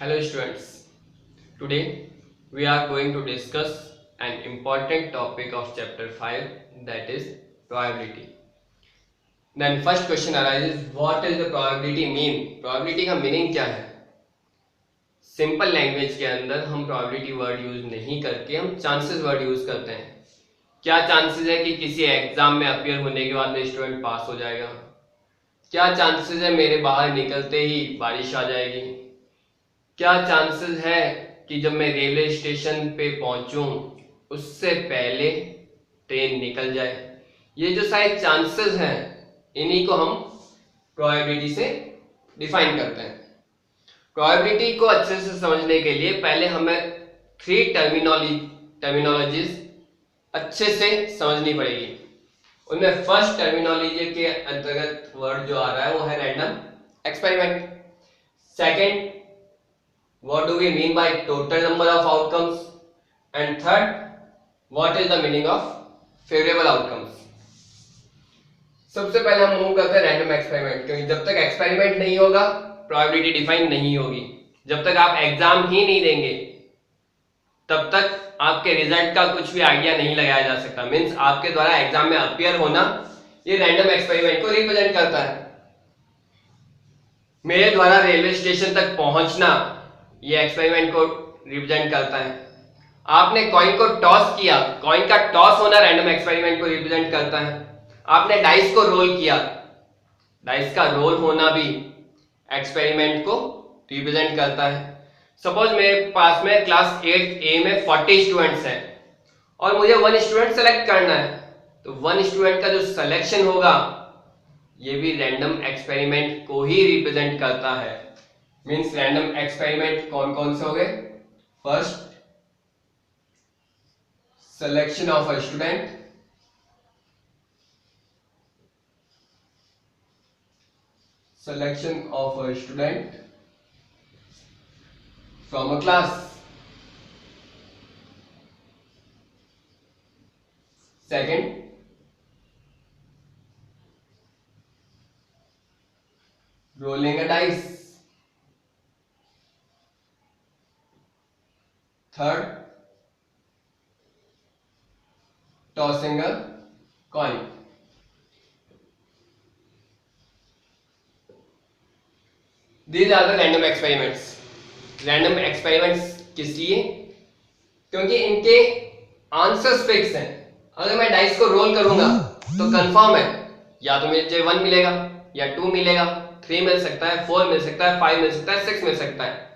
Hello students, today we are going to discuss an important topic of chapter 5, that is probability. Then first question arises, what is the probability mean? Probability का meaning क्या है? Simple language के अंदर हम probability word use नहीं करके हम chances word use करते हैं. क्या चांसेस है कि किसी एग्जाम में अपीयर होने के बाद में स्टूडेंट पास हो जाएगा? क्या चांसेस है मेरे बाहर निकलते ही बारिश आ जाएगी? क्या चांसेस है कि जब मैं रेलवे स्टेशन पे पहुंचूं उससे पहले ट्रेन निकल जाए? ये जो सारे चांसेस हैं इन्हीं को हम प्रोबेबिलिटी से डिफाइन करते हैं. प्रोबेबिलिटी को अच्छे से समझने के लिए पहले हमें थ्री टर्मिनोलॉजीज अच्छे से समझनी पड़ेगी. उनमें फर्स्ट टर्मिनोलॉजी के अंतर्गत वर्ड जो आ रहा है वो है random experiment. Second, what do we mean by total number of outcomes, and third, what is the meaning of favorable outcomes. सबसे पहले हम मूव करते हैं रैंडम एक्सपेरिमेंट, क्योंकि जब तक एक्सपेरिमेंट नहीं होगा प्रोबेबिलिटी डिफाइन नहीं होगी. जब तक आप एग्जाम ही नहीं देंगे तब तक आपके रिजल्ट का कुछ भी आइडिया नहीं लगाया जा सकता. मींस आपके द्वारा एग्जाम में अपीयर होना ये रैंडम एक्सपेरिमेंट को रिप्रेजेंट करता है. मेरे द्वारा रेलवे स्टेशन तक पहुंचना ये एक्सपेरिमेंट को रिप्रेजेंट करता है. आपने कॉइन को टॉस किया, कॉइन का टॉस होना रैंडम एक्सपेरिमेंट को रिप्रेजेंट करता है. आपने डाइस को रोल किया, डाइस का रोल होना भी एक्सपेरिमेंट को रिप्रेजेंट करता है. सपोज मेरे पास में क्लास 8A में 40 स्टूडेंट्स हैं और मुझे 1 स्टूडेंट सेलेक्ट करना है, तो 1 स्टूडेंट का जो सिलेक्शन होगा ये भी रैंडम एक्सपेरिमेंट को ही रिप्रेजेंट करता है. मीन्स रैंडम एक्सपेरिमेंट कौन कौन से हो गए? First, selection of a student. Selection of a student from a class. Second, rolling a dice. Third, tossing a coin. These are the random experiments. Random experiments किस लिए? क्योंकि इनके आंसर्स फिक्स हैं. अगर मैं डाइस को रोल करूंगा तो कंफर्म है या तो मुझे 1 मिलेगा या 2 मिलेगा, 3 मिल सकता है, 4 मिल सकता है, 5 मिल सकता है, 6 मिल सकता है.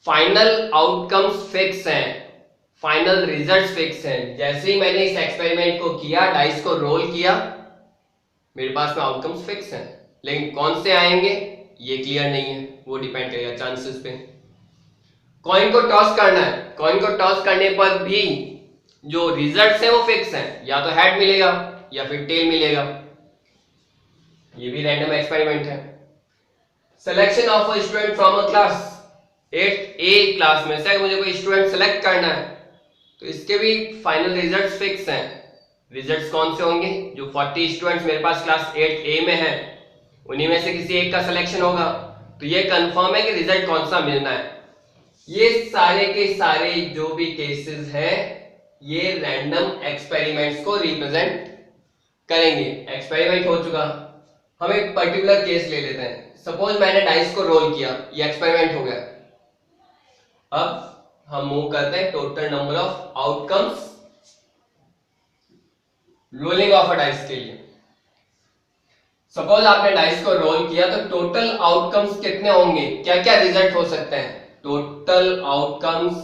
फाइनल आउटकम्स फिक्स हैं, फाइनल रिजल्ट्स फिक्स हैं. जैसे ही मैंने इस एक्सपेरिमेंट को किया, डाइस को रोल किया, मेरे पास में आउटकम्स फिक्स हैं. लेकिन कौन से आएंगे ये क्लियर नहीं है, वो डिपेंड करेगा चांसेस पे. कॉइन को टॉस करना है, कॉइन को टॉस करने पर भी जो रिजल्ट्स हैं वो फिक्स हैं, या तो हेड मिलेगा या फिर टेल मिलेगा. ये भी रैंडम एक्सपेरिमेंट है. Selection of a student from a class, 8A class में से मुझे कोई स्टूडेंट सेलेक्ट करना है तो इसके भी फाइनल रिजल्ट्स फिक्स हैं. रिजल्ट्स कौन से होंगे? जो 40 स्टूडेंट्स मेरे पास क्लास 8A में हैं उन्हीं में से किसी एक का सिलेक्शन होगा, तो ये कंफर्म है कि रिजल्ट कौन सा मिलना है. ये सारे के सारे जो भी केसेस हैं ये रैंडम एक्सपेरिमेंट्स को रिप्रेजेंट करेंगे. एक्सपेरिमेंट हो चुका, हम एक पर्टिकुलर केस ले लेते हैं. सपोज मैंने डाइस को रोल किया, ये एक्सपेरिमेंट हो गया. अब हम मूव करते हैं total number of outcomes rolling of a dice के लिए. सपोज आपने डाइस को रोल किया तो टोटल आउटकम्स कितने होंगे, क्या क्या रिजल्ट हो सकते हैं? टोटल आउटकम्स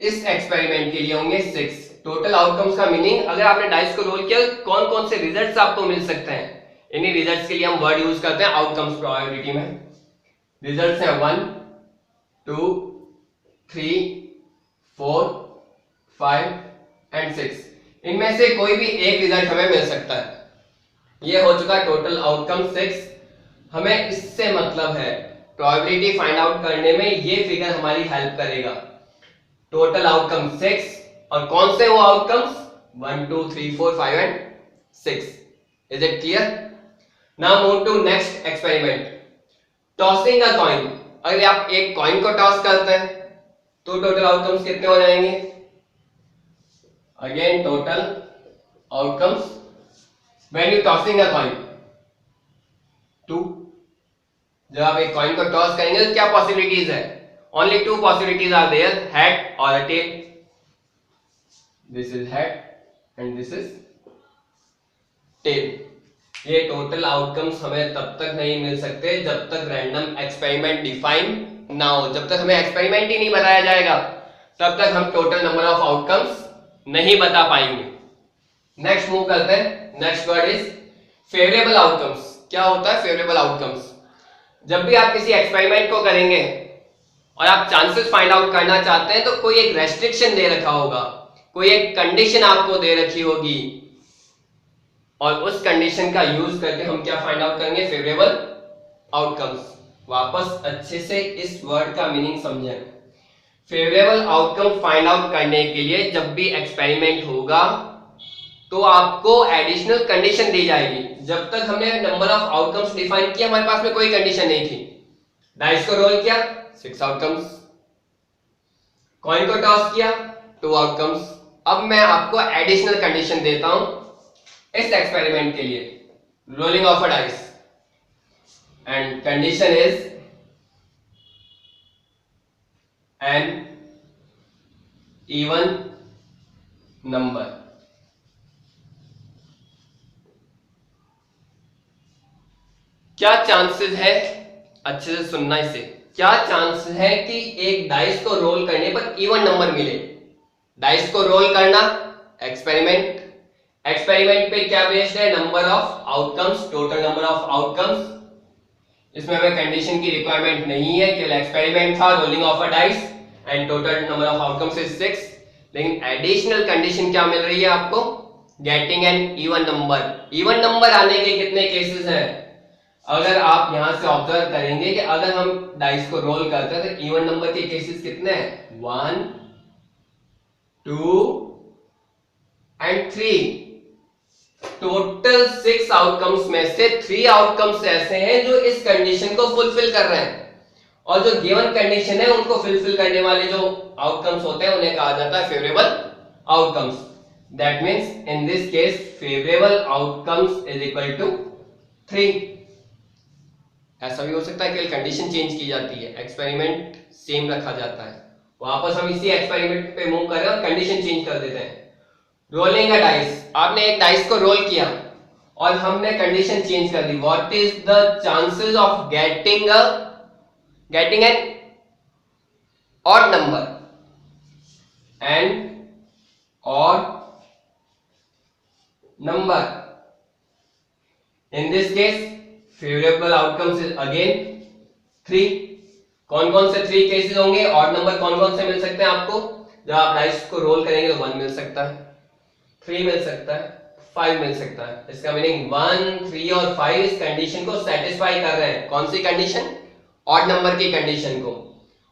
इस एक्सपेरिमेंट के लिए होंगे 6. टोटल आउटकम्स का मीनिंग, अगर आपने डाइस को रोल किया कौन कौन से रिजल्ट्स आपको मिल सकते हैं, इन्हीं रिजल्ट्स के लिए हम वर्ड यूज करते हैं आउटकम्स प्रोबेबिलिटी में. रिजल्ट्स हैं 1, 2, 3, 4, 5 एंड 6. इनमें से कोई भी एक रिजल्ट हमें मिल सकता है. ये हो चुका टोटल आउटकम 6. हमें इससे मतलब है प्रोबेबिलिटी फाइंड आउट करने में ये फिगर हमारी हेल्प करेगा. टोटल आउटकम 6 और कौन से वो outcomes 1, 2, 3, 4, 5 and 6. Is it clear? Now move to next experiment, tossing a coin. अगर आप एक कॉइन को टॉस करते हैं तो टोटल आउटकम्स कितने हो जाएंगे? Again total outcomes when you tossing a coin, 2। जब आप एक कॉइन को टॉस करेंगे तो क्या पॉसिबिलिटीज है? Only 2 possibilities are there, head और a tail. This is head and this is tail. ये टोटल आउटकम्स हमें तब तक नहीं मिल सकते जब तक रैंडम एक्सपेरिमेंट डिफाइन ना हो। जब तक हमें एक्सपेरिमेंट ही नहीं बताया जाएगा तब तक हम टोटल नंबर ऑफ आउटकम्स नहीं बता पाएंगे। नेक्स्ट मूव करते हैं, next word is favourable outcomes. क्या होता है फेवरेबल आउटकम्स? जब भी आप किसी एक्सपेरिमेंट को करेंगे और आप चांसेस फाइंड आउट करना चाहते हैं तो कोई एक रेस्ट्रिक्शन दे रखा होगा, कोई एक कंडीशन आपको दे रखी होगी, और उस कंडीशन का यूज करके हम क्या फाइंड आउट करेंगे? Favourable outcomes. वापस अच्छे से इस वर्ड का मीनिंग समझें। फेवरेबल आउटकम फाइंड आउट करने के लिए जब भी एक्सपेरिमेंट होगा तो आपको एडिशनल कंडीशन दी जाएगी। जब तक हमने नंबर ऑफ आउटकम्स डिफाइन किया हमारे पास में कोई कंडीशन नहीं थी। डाइस को रोल किया 6 आउटकम्स, कॉइन को टॉस किया 2 आउटकम्स। अब मैं आपको एडिशनल कंडीशन देता हूं इस एक्सपेरिमेंट के लिए, rolling of a dice, and condition is an even number. क्या चांसेस है, अच्छे से सुनना इसे, क्या चांसेस है कि एक डाइस को रोल करने पर इवन नंबर मिले? डाइस को रोल करना एक्सपेरिमेंट, एक्सपेरिमेंट पे क्या बेस्ड है? Number of outcomes, total number of outcomes. इसमें हमें कंडीशन की रिक्वायरमेंट नहीं है, केवल एक्सपेरिमेंट था, rolling of a dice and total number of outcomes is 6। लेकिन एडिशनल कंडीशन क्या मिल रही है आपको? Getting an even number. Even number आने के कितने केसेस हैं? अगर आप यहां से ऑब्जर्व करेंगे कि अगर हम डाइस को रोल करते हैं तो इवन नंबर के केसेस कितने हैं? 1, 2 एंड 3। टोटल 6 आउटकम्स में से 3 आउटकम्स ऐसे हैं जो इस कंडीशन को फुलफिल कर रहे हैं, और जो गिवन कंडीशन है उनको फुलफिल करने वाले जो आउटकम्स होते हैं उन्हें कहा जाता है favourable outcomes. That means in this case favourable outcomes is equal to 3। ऐसा भी हो सकता है कि कंडीशन चेंज की जाती है, एक्सपेरिमेंट सेम रखा जाता है, वापस हम इसी एक्सपेरिमेंट पे मूव कर रहे हैं और कंडीशन चेंज कर देते हैं। रोलिंग अ डाइस, आपने एक डाइस को रोल किया और हमने कंडीशन चेंज कर दी। What is the chances of getting an odd number? An odd number. In this case favourable outcomes is again 3। कौन कौन से 3 केसेस होंगे? ऑड नंबर कौन कौन से मिल सकते हैं आपको? जब आप डाइस को रोल करेंगे तो 1 मिल सकता है, 3 मिल सकता है, 5 मिल सकता है। इसका मीनिंग 1, 3 और 5 इस कंडीशन को सेटिस्फाई कर रहे हैं। कौन सी कंडीशन? ऑड नंबर की कंडीशन को।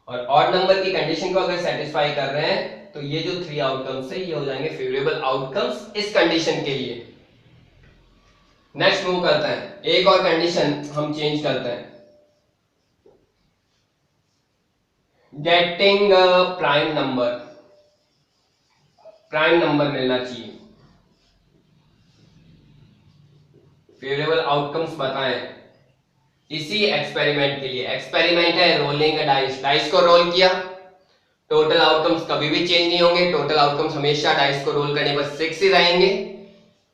और ऑड नंबर की कंडीशन को अगर सेटिस्फाई कर रहे हैं तो ये जो 3 आउटकम्स है ये हो जाएंगे फेवरेबल आउटकम्स इस कंडीशन के लिए। नेक्स्ट मूव करते हैं, एक और कंडीशन हम चेंज करते हैं, getting prime number. Prime number मिलना चाहिए। फेवरेबल आउटकम्स बताएं इसी एक्सपेरिमेंट के लिए। एक्सपेरिमेंट है रोलिंग डाइस, डाइस को रोल किया, टोटल आउटकम्स कभी भी चेंज नहीं होंगे, टोटल आउटकम्स हमेशा डाइस को रोल करने पर 6 ही रहेंगे।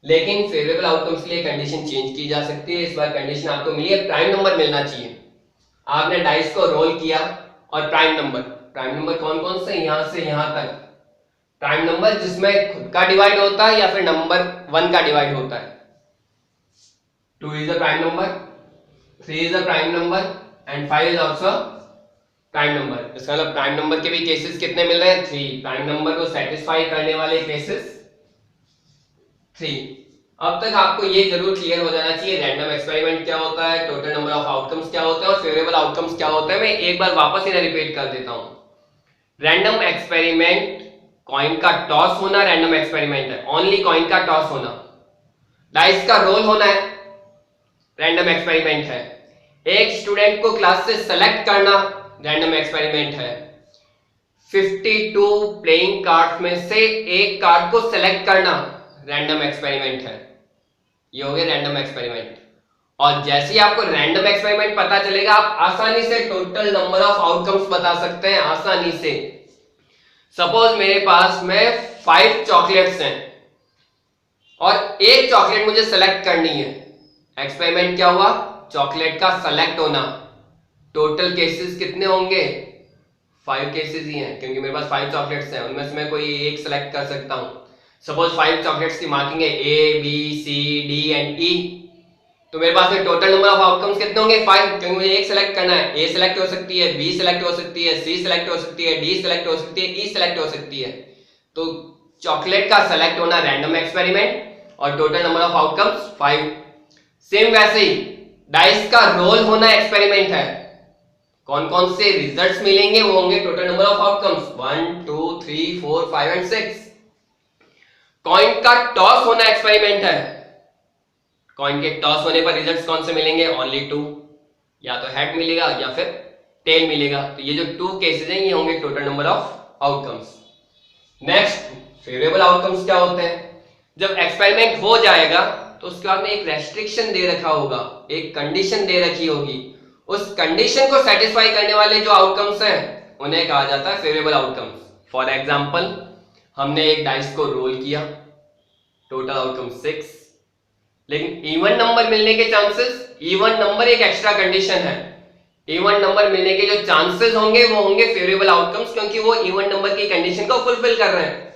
लेकिन फेवरेबल आउटकम्स के लिए कंडीशन चेंज की जा सकती है। इस बार कंडीशन आपको मिली है प्राइम नंबर मिलना चाहिए। आपने डाइस को रोल किया और प्राइम नंबर कौन कौन से? यहां से यहां तक प्राइम नंबर जिसमें खुद का डिवाइड होता है या फिर नंबर 1 का डिवाइड होता है। 2 is a prime number, 3 is a prime number and 5 is also a prime number। इसका मतलब प्राइम नंबर के भी केसेस कितने मिल रहे हैं? 3। प्राइम नंबर को सेटिस्फाई करने वाले केसेस 3। अब तक आपको ये जरूर क्लियर हो जाना चाहिए रैंडम एक्सपेरिमेंट क्या होता है, टोटल नंबर ऑफ आउटकम्स क्या होते हैं और फेवरेबल आउटकम्स क्या होते हैं। मैं एक बार वापस इन्हें रिपीट कर देता हूं। रैंडम एक्सपेरिमेंट कॉइन का टॉस होना रैंडम एक्सपेरिमेंट है, ओनली कॉइन का टॉस होना। डाइस का रोल होना है रैंडम एक्सपेरिमेंट है। एक स्टूडेंट को क्लास से सेलेक्ट करना रैंडम एक्सपेरिमेंट है। 52 प्लेइंग कार्ड्स में से एक कार्ड को सेलेक्ट करना रैंडम एक्सपेरिमेंट है। ये हो गया रैंडम एक्सपेरिमेंट। और जैसे ही आपको रैंडम एक्सपेरिमेंट पता चलेगा, आप आसानी से टोटल नंबर ऑफ आउटकम्स बता सकते हैं, आसानी से। सपोज मेरे पास में 5 चॉकलेट्स हैं और एक चॉकलेट मुझे सेलेक्ट करनी है। एक्सपेरिमेंट क्या हुआ? चॉकलेट का सेलेक्ट होना। टोटल केसेस कितने होंगे? 5 केसेस ही हैं, क्योंकि मेरे पास 5 चॉकलेट्स हैं, उनमें से मैं कोई एक सेलेक्ट कर सकता हूं। सपोज 5 चॉकलेट्स की मार्किंग है A, B, C, D and E। तो मेरे पास में टोटल नंबर ऑफ आउटकम्स कितने होंगे? 5, क्योंकि मुझे एक सेलेक्ट करना है। A सेलेक्ट हो सकती है, B सेलेक्ट हो सकती है, C सेलेक्ट हो सकती है, D सेलेक्ट हो सकती है, E सेलेक्ट हो सकती है। तो चॉकलेट का सेलेक्ट होना रैंडम एक्सपेरिमेंट और total number of outcomes 5। Same वैसे ही डाइस का रोल होना एक्सपेरिमेंट है। कौन कौन से रिजल्ट्स मिलेंगे? वो होंगे total number of outcomes 1, 2, 3, 4, 5 and 6। Coin का टॉस होना एक्सपेरिमेंट है। कॉइन के टॉस होने पर रिजल्ट्स कौन से मिलेंगे? ओनली 2, या तो हेड मिलेगा या फिर टेल मिलेगा। तो ये जो 2 केसेस हैं, ये होंगे total number of outcomes. Next, favourable outcomes क्या होते हैं? जब एक्सपेरिमेंट हो जाएगा तो उसके बाद में एक रेस्ट्रिक्शन दे रखा होगा, एक कंडीशन दे रखी होगी। उस कंडीशन को सेटिस्फाई करने वाले जो आउटकम्स हैं, उन्हें कहा जाता है फेवरेबल आउटकम्स। फॉर एग्जांपल, हमने एक डाइस को रोल किया, टोटल आउटकम 6, लेकिन इवन नंबर मिलने के चांसेस, इवन नंबर एक एक्स्ट्रा कंडीशन है, इवन नंबर मिलने के जो चांसेस होंगे वो होंगे फेवरेबल आउटकम्स, क्योंकि वो इवन नंबर की कंडीशन को फुलफिल कर रहे हैं।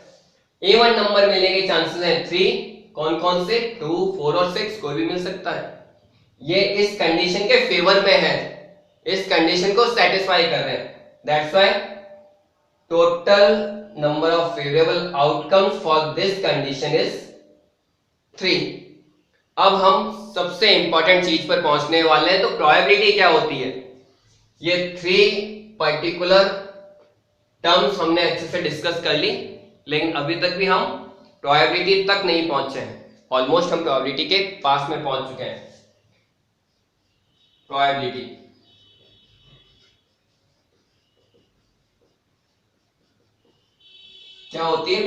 इवन नंबर मिलने के चांसेस हैं 3, कौन कौन से? 2, 4 और 6, कोई भी मिल सकता है। ये इस कंडीशन के फेवर में है, इस कंडीशन को सेटिस्फाई कर रहे हैं। That's why total number of favourable outcomes for this condition is 3। अब हम सबसे इंपॉर्टेंट चीज पर पहुंचने वाले हैं। तो प्रोबेबिलिटी क्या होती है? ये 3 पर्टिकुलर टर्म्स हमने अच्छे से डिस्कस कर ली, लेकिन अभी तक भी हम प्रोबेबिलिटी तक नहीं पहुंचे हैं। ऑलमोस्ट हम प्रोबेबिलिटी के पास में पहुंच चुके हैं। प्रोबेबिलिटी क्या होती है?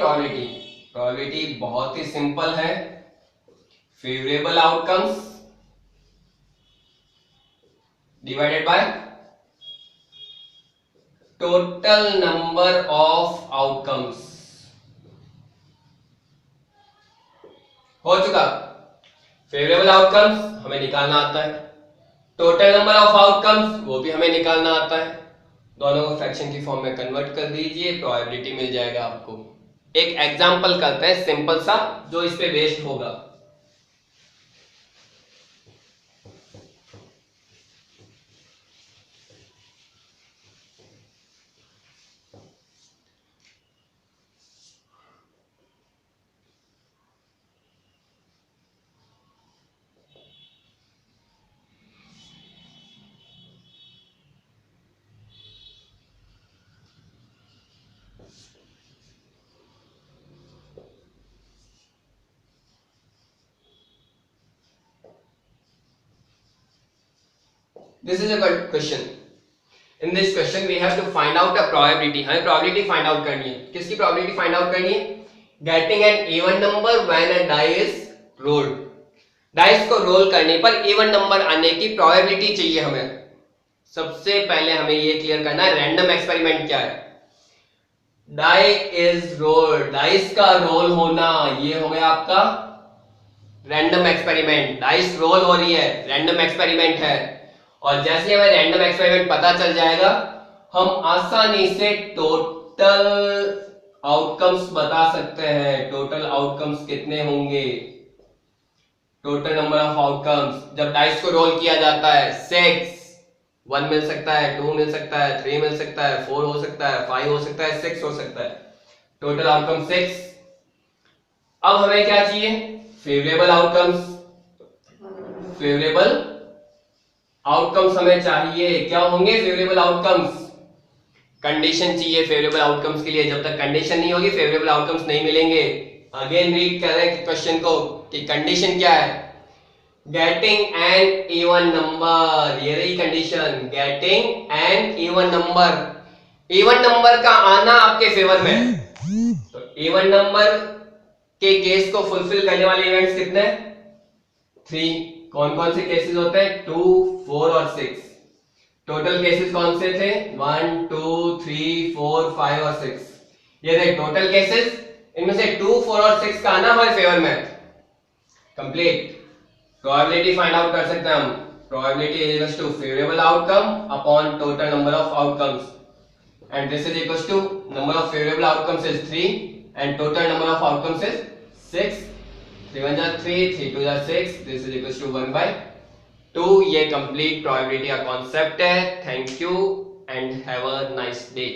प्रोबेबिलिटी बहुत ही सिंपल है। Favourable outcomes divided by total number of outcomes. हो चुका। फेवरेबल आउटकम्स हमें निकालना आता है, टोटल नंबर ऑफ आउटकम्स वो भी हमें निकालना आता है। दोनों को फ्रैक्शन की फॉर्म में कन्वर्ट कर दीजिए, प्रोबेबिलिटी मिल जाएगा आपको। एक एग्जांपल करते हैं सिंपल सा, जो इस पे बेस्ड होगा। This is a good question. In this question we have to find out a probability. हमें probability find out करनी है। किसकी probability find out करनी है? Getting an even number when a die is rolled. Dice को role करने पर even number आने की probability चाहिए हमें। सबसे पहले हमें ये क्लियर करना है रैंडम एक्सपेरिमेंट क्या है। डाई इज रोल्ड, डाइस का रोल होना, ये हो गया आपका रैंडम एक्सपेरिमेंट। डाइस रोल हो रही है, रैंडम एक्सपेरिमेंट है। और जैसे हमें रैंडम एक्सपेरिमेंट पता चल जाएगा, हम आसानी से टोटल आउटकम्स बता सकते हैं। टोटल आउटकम्स कितने होंगे? टोटल नंबर ऑफ आउटकम्स जब डाइस को रोल किया जाता है 6, 1 मिल सकता है, 2 मिल सकता है, 3 मिल सकता है, 4 हो सकता है, 5 हो सकता है, 6 हो सकता है। Total outcome 6। अब हमें क्या चाहिए? Favourable outcomes. फेवरेबल आउटकम्स हमें चाहिए। क्या होंगे फेवरेबल आउटकम्स? कंडीशन चाहिए फेवरेबल आउटकम्स के लिए। जब तक कंडीशन नहीं होगी फेवरेबल आउटकम्स नहीं मिलेंगे। अगेन रीड कर रहे हैं क्वेश्चन को कि कंडीशन क्या है। गेटिंग एन इवन नंबर, ये रही condition, getting an even number. Even number का आना आपके फेवर में है, तो इवन नंबर के केस को फुलफिल करने वाले इवेंट्स कितने हैं? 3। कौन कौन से केसेस होते हैं? 2, 4 और 6। टोटल केसेस कौन से थे? 1, 2, 3, 4, 5 और 6। ये थे टोटल केसेस, इनमें से 2, 4 और 6 का आना हमारे फेवर में है। कंप्लीट। प्रोबेबिलिटी फाइंड आउट कर सकते हैं हम। Probability is equals to favourable outcome upon total number of outcomes, and this is equals to number of favorable outcomes is 3 and total number of outcomes is 6. 3 1 are 3, 3 2 are 6. This is equals to 1 by 2. ये complete probability का concept है. Thank you and have a nice day.